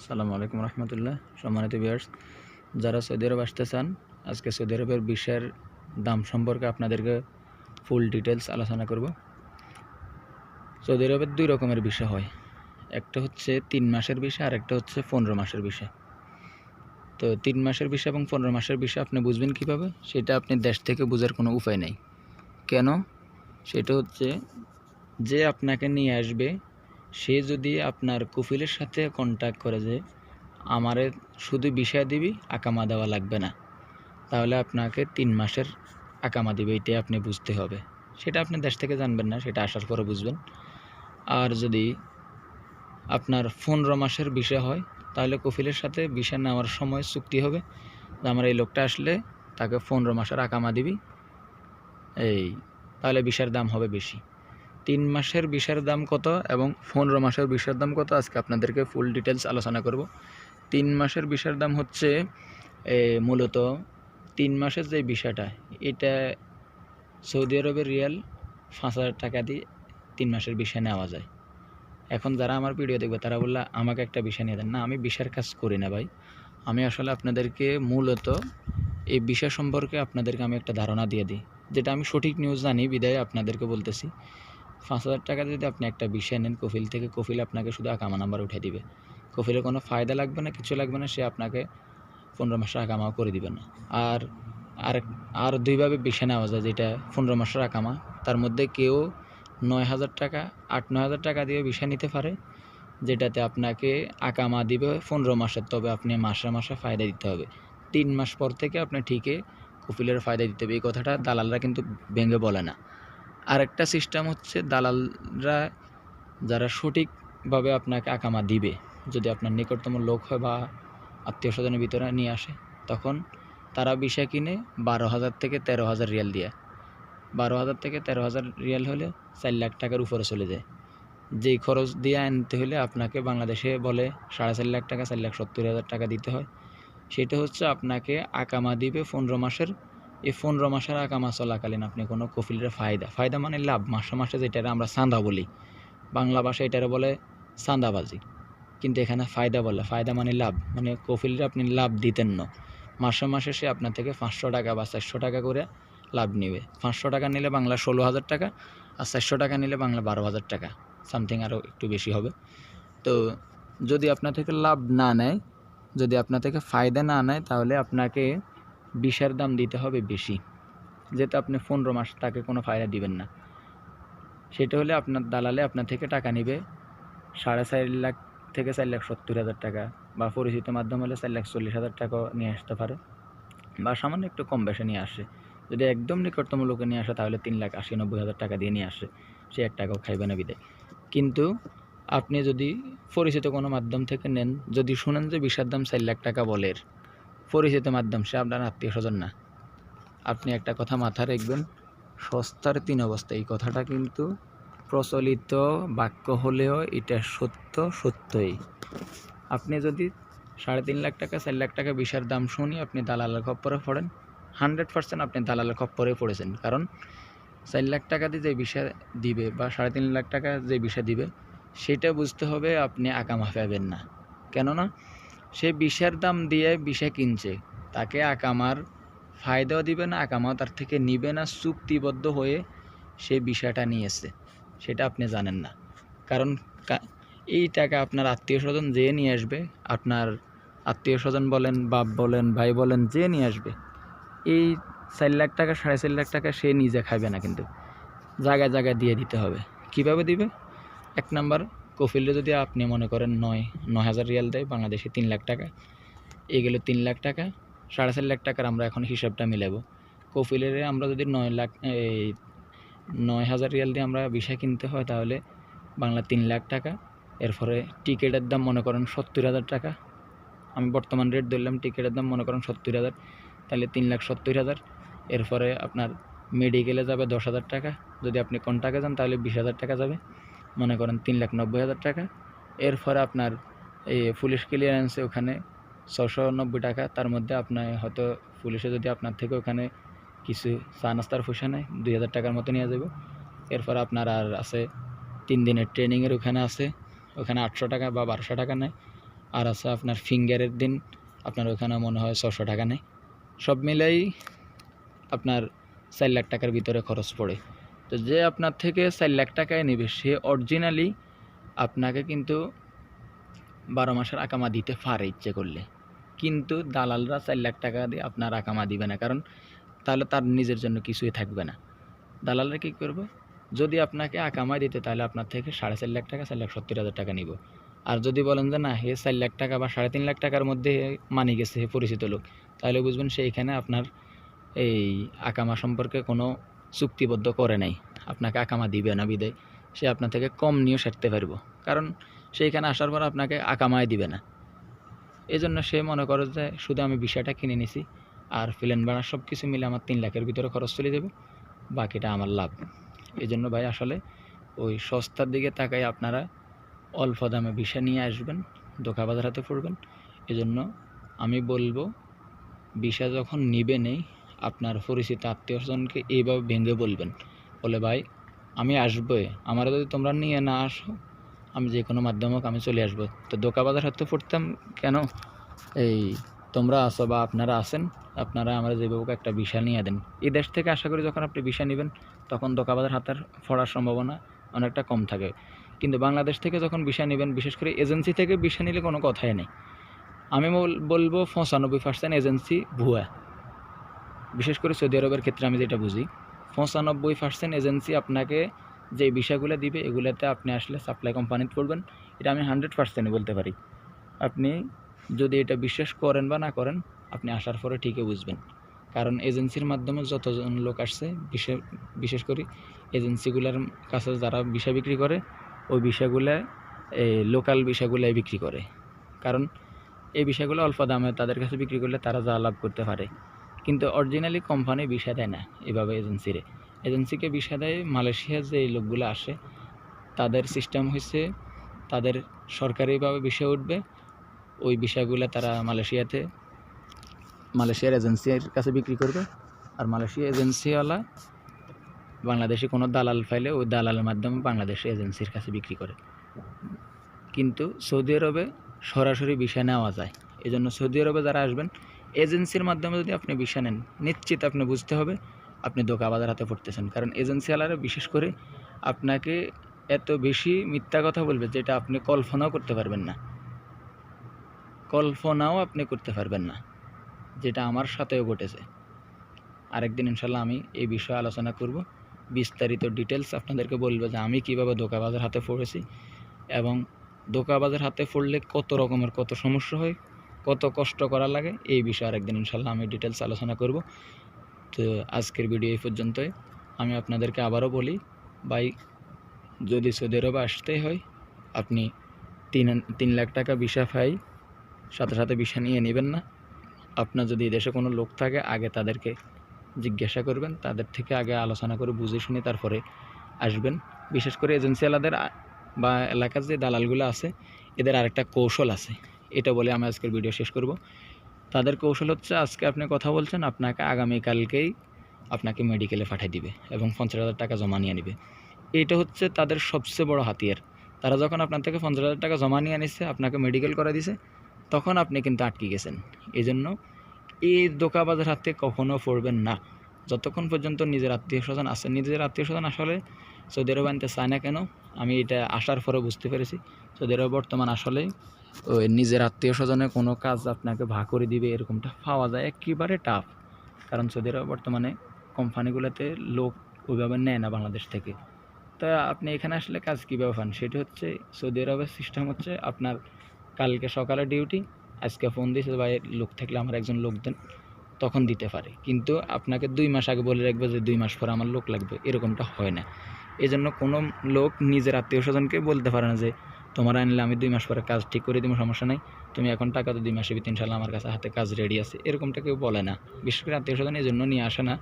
আসসালামু আলাইকুম রহমতুল্লাহ। সম্মানিত ভিউয়ার্স, যারা সৌদি আরব আসতে চান, আজকে সৌদি আরবের ভিসার দাম সম্পর্কে আপনাদেরকে ফুল ডিটেলস আলোচনা করব। সৌদি আরবের দুই রকমের ভিসা হয়, একটা হচ্ছে 3 মাসের ভিসা আর একটা হচ্ছে 15 মাসের ভিসা। তো 3 মাসের ভিসা এবং 15 মাসের ভিসা আপনি বুঝবেন কীভাবে, সেটা আপনি দেশ থেকে বোঝার কোনো উপায় নেই। কেন? সেটা হচ্ছে যে আপনাকে নিয়ে আসবে সে যদি আপনার কফিলের সাথে কন্ট্যাক্ট করে যে আমারে শুধু ভিসা দিবি, আকামা দেওয়া লাগবে না, তাহলে আপনাকে 3 মাসের আকামা দিবে, এটাই আপনি বুঝতে হবে। সেটা আপনি দেশ থেকে জানবেন না, সেটা আসার পরে বুঝবেন। আর যদি আপনার 15 মাসের ভিসা হয়, তাহলে কফিলের সাথে ভিসা নেওয়ার সময় চুক্তি হবে যে আমার এই লোকটা আসলে তাকে 15 মাসের আকামা দিবি, তাহলে ভিসার দাম হবে বেশি। 3 মাসের ভিসার দাম কত এবং 15 মাসের ভিসার দাম কত, আজকে আপনাদেরকে ফুল ডিটেলস আলোচনা করব। 3 মাসের ভিসার দাম হচ্ছে মূলত 3 মাসের যে ভিসাটা, এটা সৌদি আরবের রিয়াল 5,000 টাকা দিয়ে 3 মাসের ভিসা নেওয়া যায়। এখন যারা আমার ভিডিও দেখবে তারা বললে আমাকে একটা ভিসা নিয়ে দেন। না, আমি ভিসার কাজ করি না ভাই। আমি আসলে আপনাদেরকে মূলত এই ভিসা সম্পর্কে আপনাদেরকে আমি একটা ধারণা দিয়ে দিই, যেটা আমি সঠিক নিউজ জানি বিদায় আপনাদেরকে বলতেছি। 5,000 টাকা যদি আপনি একটা ভিসা নেন কফিল থেকে, কফিল আপনাকে শুধু আকামা নাম্বার উঠে দিবে। কফিলের কোনো ফায়দা লাগবে না, কিছু লাগবে না, সে আপনাকে 15 মাসের আকামাও করে দিবে না। আর আর দুইভাবে ভিসা নেওয়া যায়, যেটা 15 মাসের আকামা, তার মধ্যে কেউ 9,000 টাকা 8-9,000 টাকা দিয়ে ভিসা নিতে পারে, যেটাতে আপনাকে আকামা দিবে 15 মাসের, তবে আপনি মাসে মাসে ফায়দা দিতে হবে। 3 মাস পর থেকে আপনি ঠিকই কফিলের ফায়দা দিতে হবে। এই কথাটা দালালরা কিন্তু ভেঙে বলে না। আরেকটা সিস্টেম হচ্ছে, দালালরা যারা সঠিকভাবে আপনাকে আকামা দিবে, যদি আপনার নিকটতম লোক হয় বা আত্মীয় স্বজনের ভিতরে নিয়ে আসে, তখন তারা ভিসা কিনে 12,000 থেকে 13,000 রিয়াল দিয়ে। 12,000 থেকে 13,000 রিয়াল হলে 4 লাখ টাকার উপরে চলে যায়। যেই খরচ দিয়ে আনতে হলে আপনাকে বাংলাদেশে বলে 4.5 লাখ টাকা, 4,70,000 টাকা দিতে হয়। সেটা হচ্ছে আপনাকে আকামা দিবে 15 মাসের। এই 15 মাসের আকামা চলাকালীন আপনি কোনো কফিলের ফায়দা মানে লাভ, মাসে মাসে যেটা আমরা চাঁদা বলি, বাংলা ভাষায় এটারে বলে চাঁদাবাজি, কিন্তু এখানে ফায়দা বলে। ফায়দা মানে লাভ, মানে কফিলরা আপনি লাভ দিতেন না। মাসে মাসে সে আপনার থেকে 500 টাকা বা 400 টাকা করে লাভ নেবে। 500 টাকা নিলে বাংলা 16,000 টাকা, আর 400 টাকা নিলে বাংলা 12,000 টাকা, সামথিং আরও একটু বেশি হবে। তো যদি আপনার থেকে লাভ না নেয়, যদি আপনার থেকে ফায়দা না নেয়, তাহলে আপনাকে ভিসার দাম দিতে হবে বেশি, যেটা আপনি 15 মাস তাকে কোনো ফায়দা দিবেন না। সেটা হলে আপনার দালালে আপনার থেকে টাকা নেবে 4.5 লাখ থেকে 4,70,000 টাকা, বা পরিচিত মাধ্যম হলে 4,40,000 টাকাও নিয়ে আসতে পারে, বা সামান্য একটু কম বেশি নিয়ে আসে। যদি একদম নিকটতম লোকে নিয়ে আসে তাহলে 3,80,000-90,000 টাকা দিয়ে নিয়ে আসে, সে 1 টাকাও খাইবে না বিদায়। কিন্তু আপনি যদি পরিচিত কোনো মাধ্যম থেকে নেন, যদি শুনেন যে ভিসার দাম 4 লাখ টাকা বলের, পরিচিত মাধ্যম, সে আপনার আত্মীয় স্বজন না, আপনি একটা কথা মাথায় রাখবেন, সস্তার 3 অবস্থা। এই কথাটা কিন্তু প্রচলিত বাক্য হলেও এটা সত্যই। আপনি যদি 3.5 লাখ টাকা 4 লাখ টাকা ভিসার দাম শুনি আপনি দালালের খপ্পরে পড়েন, 100% আপনি দালালের খপ্পরে পড়েছেন। কারণ 4 লাখ টাকা দিয়ে যে ভিসা দিবে বা 3.5 লাখ টাকা যে ভিসা দিবে, সেটা বুঝতে হবে আপনি আকামা পাবেন না। কেননা সে ভিসার দাম দিয়ে ভিসা কিনছে, তাকে আকামার ফায়দাও দিবে না, আকামাও তার থেকে নিবে না, চুক্তিবদ্ধ হয়ে সে ভিসাটা নিয়েছে, সেটা আপনি জানেন না। কারণ এই টাকা আপনার আত্মীয় স্বজন যে নিয়ে আসবে, আপনার আত্মীয় স্বজন বলেন, বাপ বলেন, ভাই বলেন, যে নিয়ে আসবে, এই 4 লাখ টাকা 4.5 লাখ টাকা সে নিজে খাবে না, কিন্তু জায়গায় জায়গায় দিয়ে দিতে হবে। কিভাবে দিবে? 1 নাম্বার, কফিলে যদি আপনি মনে করেন 9,000 রিয়াল দেয়, বাংলাদেশে 3 লাখ টাকা, এগুলো 3 লাখ টাকা, 4.5 লাখ টাকার আমরা এখন হিসাবটা মিলাবো। কফিলের আমরা যদি 9,000 রিয়াল দিয়ে আমরা ভিসা কিনতে হয়, তাহলে বাংলা 3 লাখ টাকা। এরপরে টিকিটের দাম মনে করেন 70,000 টাকা, আমি বর্তমান রেট ধরলাম, টিকিটের দাম মনে করেন 70,000, তাহলে 3,70,000। এরপরে আপনার মেডিকেলে যাবে 10,000 টাকা, যদি আপনি কন্টাকে যান তাহলে 20,000 টাকা যাবে, মনে করেন 3,90,000 টাকা। এরপরে আপনার এই পুলিশ ক্লিয়ারেন্সে ওখানে 690 টাকা, তার মধ্যে আপনার হয়তো পুলিশে যদি আপনার থেকে ওখানে কিছু চা নাস্তার পয়সা নেয়, 2,000 টাকার মতো নিয়ে যাব। এরপর আপনার আর আছে 3 দিনের ট্রেনিংয়ের, ওখানে আছে, ওখানে 800 টাকা বা 1200 টাকা নেয়। আর আছে আপনার ফিঙ্গারের দিন আপনার ওখানে মনে হয় 600 টাকা নেয়। সব মিলাই আপনার 4 লাখ টাকার ভিতরে খরচ পড়ে। তো যে আপনার থেকে 4 লাখ টাকায় নেবে সে অরিজিনালি আপনাকে কিন্তু 12 মাসের আকামা দিতে পারে ইচ্ছে করলে, কিন্তু দালালরা 4 লাখ টাকা দিয়ে আপনার আকামা দিবে না, কারণ তাহলে তার নিজের জন্য কিছুই থাকবে না। দালালরা কী করবে, যদি আপনাকে আকামায় দিতে তাহলে আপনার থেকে 4.5 লাখ টাকা 4,70,000 টাকা নিব। আর যদি বলেন যে না হে 4 লাখ টাকা বা 3.5 লাখ টাকার মধ্যে মানি গেছে, হে পরিচিত লোক, তাহলে বুঝবেন সেইখানে আপনার এই আকামা সম্পর্কে কোনো চুক্তিবদ্ধ করে নাই, আপনাকে আকামা দিবে না বিদায় সে আপনার থেকে কম নিয়েও সারতে পারবো, কারণ সেইখানে আসার পর আপনাকে আকামায় দিবে না। এই জন্য সে মনে করে যে শুধু আমি বিষয়টা কিনে নিছি আর প্লেন ভাড়া সব কিছু মিলে আমার 3 লাখের ভিতরে খরচ চলে যাবে, বাকিটা আমার লাভ। এই জন্য ভাই আসলে ওই সস্তার দিকে তাকাই আপনারা অল্প দামে ভিসা নিয়ে আসবেন, ধোঁকাবাজের হাতে পড়বেন। এজন্য আমি বলবো ভিসা যখন নিবেনই আপনার পরিচিত আত্মীয়স্বজনকে এইভাবে ভেঙে বলবেন, বলে ভাই আমি আসবোই, আমার যদি তোমরা নিয়ে না আসো আমি যে কোনো মাধ্যমে হোক আমি চলে আসবো। তো ধোঁকাবাজের হাতে পড়তাম কেন? এই তোমরা আসো বা আপনারা আসেন, আপনারা আমরা যেভাবে একটা ভিসা নিয়ে দেন। এই দেশ থেকে আশা করি যখন আপনি ভিসা নেবেন তখন ধোঁকাবাজের হাতের পড়ার সম্ভাবনা অনেকটা কম থাকে। কিন্তু বাংলাদেশ থেকে যখন ভিসা নেবেন, বিশেষ করে এজেন্সি থেকে ভিসা নিলে কোনো কথাই নেই। আমি বলবো 95% এজেন্সি ভুয়া। বিশেষ করে সৌদি আরবের ক্ষেত্রে আমি যেটা বুঝি, 95% এজেন্সি আপনাকে যে ভিসাগুলো দিবে এগুলোতে আপনি আসলে সাপ্লাই কোম্পানিতে পড়বেন, এটা আমি 100% বলতে পারি। আপনি যদি এটা বিশ্বাস করেন বা না করেন, আপনি আসার পরে ঠিকই বুঝবেন। কারণ এজেন্সির মাধ্যমে যতজন লোক আসছে, বিশেষ করে এজেন্সিগুলোর কাছে যারা ভিসা বিক্রি করে, ওই ভিসাগুলো লোকাল ভিসাগুলাই বিক্রি করে। কারণ এই ভিসাগুলো অল্প দামে তাদের কাছে বিক্রি করলে তারা যা লাভ করতে পারে, কিন্তু অরিজিনালি কোম্পানি ভিসা দেয় না এভাবে এজেন্সিকে ভিসা দেয় মালয়েশিয়ার যে লোকগুলো আসে, তাদের সিস্টেম হয়েছে তাদের সরকারিভাবে ভিসা উঠবে, ওই ভিসাগুলো তারা মালয়েশিয়ার এজেন্সির কাছে বিক্রি করবে, আর মালয়েশিয়া এজেন্সিওয়ালা বাংলাদেশে কোনো দালাল পাইলে ওই দালালের মাধ্যমে বাংলাদেশি এজেন্সির কাছে বিক্রি করে। কিন্তু সৌদি আরবে সরাসরি ভিসা নেওয়া যায়। এই জন্য সৌদি আরবে যারা আসবেন এজেন্সির মাধ্যমে যদি আপনি ভিসা নেন, নিশ্চিত আপনি বুঝতে হবে আপনি ধোঁকাবাজের হাতে পড়তেছেন। কারণ এজেন্সিওয়ালারা বিশেষ করে আপনাকে এত বেশি মিথ্যা কথা বলবে যেটা আপনি কল্পনাও করতে পারবেন না, যেটা আমার সাথেও ঘটেছে। আরেকদিন ইনশাল্লাহ আমি এই বিষয়ে আলোচনা করব, বিস্তারিত ডিটেলস আপনাদেরকে বলবো যে আমি কীভাবে ধোঁকাবাজের হাতে পড়েছি এবং ধোঁকাবাজের হাতে পড়লে কত রকমের কত সমস্যা হয়, কত কষ্ট করা লাগে, এই বিষয়ে আরেকদিন ইনশাল্লাহ আমি ডিটেলস আলোচনা করব। তো আজকের ভিডিও এই পর্যন্তই। আমি আপনাদেরকে আবারও বলি ভাই, যদি সৌদি আরবে আসতেই হয় আপনি 3 লাখ টাকা ভিসা পাই সাথে সাথে ভিসা নিয়ে নেবেন না। আপনার যদি দেশে কোনো লোক থাকে আগে তাদেরকে জিজ্ঞাসা করবেন, তাদের থেকে আগে আলোচনা করে বুঝে শুনে তারপরে আসবেন। বিশেষ করে এজেন্সিওয়ালাদের বা এলাকার যে দালালগুলো আছে এদের আরেকটা কৌশল আছে, এটা বলে আমি আজকের ভিডিও শেষ করব। তাদের কৌশল হচ্ছে, আজকে আপনি কথা বলছেন, আপনাকে আগামীকালকেই আপনাকে মেডিকেলে পাঠিয়ে দিবে এবং 50,000 টাকা জমা নিয়ে নেবে। এটা হচ্ছে তাদের সবচেয়ে বড় হাতিয়ার। তারা যখন আপনার থেকে 50,000 টাকা জমা নিয়ে নিচ্ছে, আপনাকে মেডিকেল করে দিছে, তখন আপনি কিন্তু আটকে গেছেন। এই জন্য এই ধোঁকাবাজের হাতে কখনও পড়বেন না যতক্ষণ পর্যন্ত নিজের আত্মীয় স্বজন আছে। নিজের আত্মীয় স্বজন আসলে সৌদি আরব আনতে চায় না কেন, আমি এটা আসার পরে বুঝতে পেরেছি। সৌদি আরব বর্তমান আসলে ওই নিজের আত্মীয় স্বজনের কোনো কাজ আপনাকে ভাগ করে দিবে এরকমটা পাওয়া যায় একেবারে টাফ। কারণ সৌদি আরব বর্তমানে কোম্পানিগুলোতে লোক ওইভাবে নেয় না বাংলাদেশ থেকে। তা আপনি এখানে আসলে কাজ কীভাবে পান, সেটা হচ্ছে সৌদি আরবের সিস্টেম হচ্ছে আপনার কালকে সকালে ডিউটি, আজকে ফোন দিয়েছে ভাই লোক থাকলে আমার একজন লোক দেন, তখন দিতে পারে। কিন্তু আপনাকে 2 মাস আগে বলে রাখবে যে 2 মাস পরে আমার লোক লাগবে, এরকমটা হয় না। এই জন্য কোনো লোক নিজের আত্মীয় স্বজনকে বলতে পারে না যে তোমার আনলে আমি 2 মাস পরে কাজ ঠিক করে দিব, সমস্যা নাই, তুমি এখন টাকা তো 2 মাসের ভিতরে ইনশাল্লাহ আমার কাছে হাতে কাজ রেডি আছে, এরকমটা কেউ বলে না। বিশেষ করে আত্মীয় স্বজন এই জন্য নিয়ে আসে না,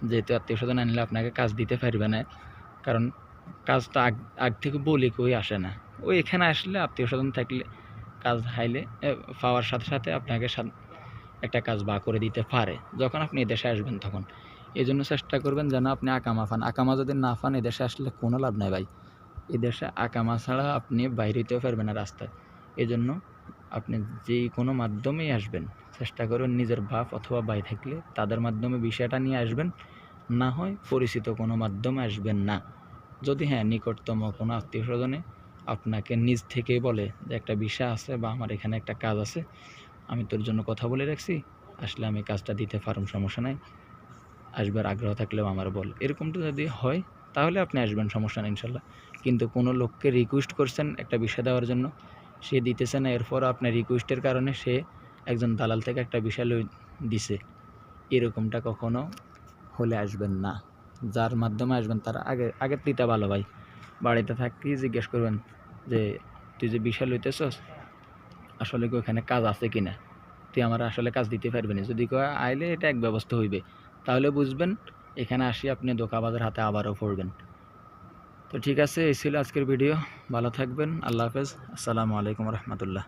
যেহেতু আত্মীয় স্বজন আনলে আপনাকে কাজ দিতে পারবে না। কারণ কাজটা আগ থেকে বলে কেউই আসে না। ওই এখানে আসলে আত্মীয় স্বজন থাকলে কাজ পাওয়ার সাথে সাথে আপনাকে একটা কাজ বা করে দিতে পারে যখন আপনি এদেশে আসবেন তখন। এই জন্য চেষ্টা করবেন যেন আপনি আকামা পান। আকামা যদি না পান এদেশে আসলে কোনো লাভ নাই ভাই। এদেশে আকামা ছাড়া আপনি বাইরে হতেও পারবেন না রাস্তায়। এই জন্য আপনি যেই কোনো মাধ্যমেই আসবেন, চেষ্টা করবেন নিজের বাপ অথবা ভাই থাকলে তাদের মাধ্যমে বিষয়টা নিয়ে আসবেন, না হয় পরিচিত কোনো মাধ্যমে আসবেন না। যদি হ্যাঁ নিকটতম কোনো আত্মীয় স্বজনে আপনাকে নিজ থেকেই বলে যে একটা বিষয় আছে বা আমার এখানে একটা কাজ আছে, আমি তোর জন্য কথা বলে রাখছি, আসলে আমি কাজটা দিতে পারুম, সমস্যা নাই, আসবার আগ্রহ থাকলেও আমার বল, এরকমটা যদি হয় তাহলে আপনি আসবেন, সমস্যা নেই ইনশাল্লাহ। কিন্তু কোনো লোককে রিকোয়েস্ট করছেন একটা বিষয় দেওয়ার জন্য, সে দিতেছে না, এরপর আপনার রিকোয়েস্টের কারণে সে একজন দালাল থেকে একটা বিষয় দিছে, এরকমটা কখনো হলে আসবেন না। যার মাধ্যমে আসবেন তার আগের দিকটা ভালো ভাই, বাড়িতে থাকতেই জিজ্ঞেস করবেন যে তুই যে বিষয় লইতেছস আসলে কি ওখানে কাজ আছে কিনা, তুই আমার আসলে কাজ দিতে পারবি না, যদি কয় আইলে এটা এক ব্যবস্থা হইবে, তাহলে বুঝবেন এখানে আসি আপনি ধোঁকাবাজের হাতে আবারও পড়বেন। তো ঠিক আছে, এই ছিল আজকের ভিডিও, ভালো থাকবেন, আল্লাহ হাফেজ, আসসালামু আলাইকুম রহমতুল্লাহ।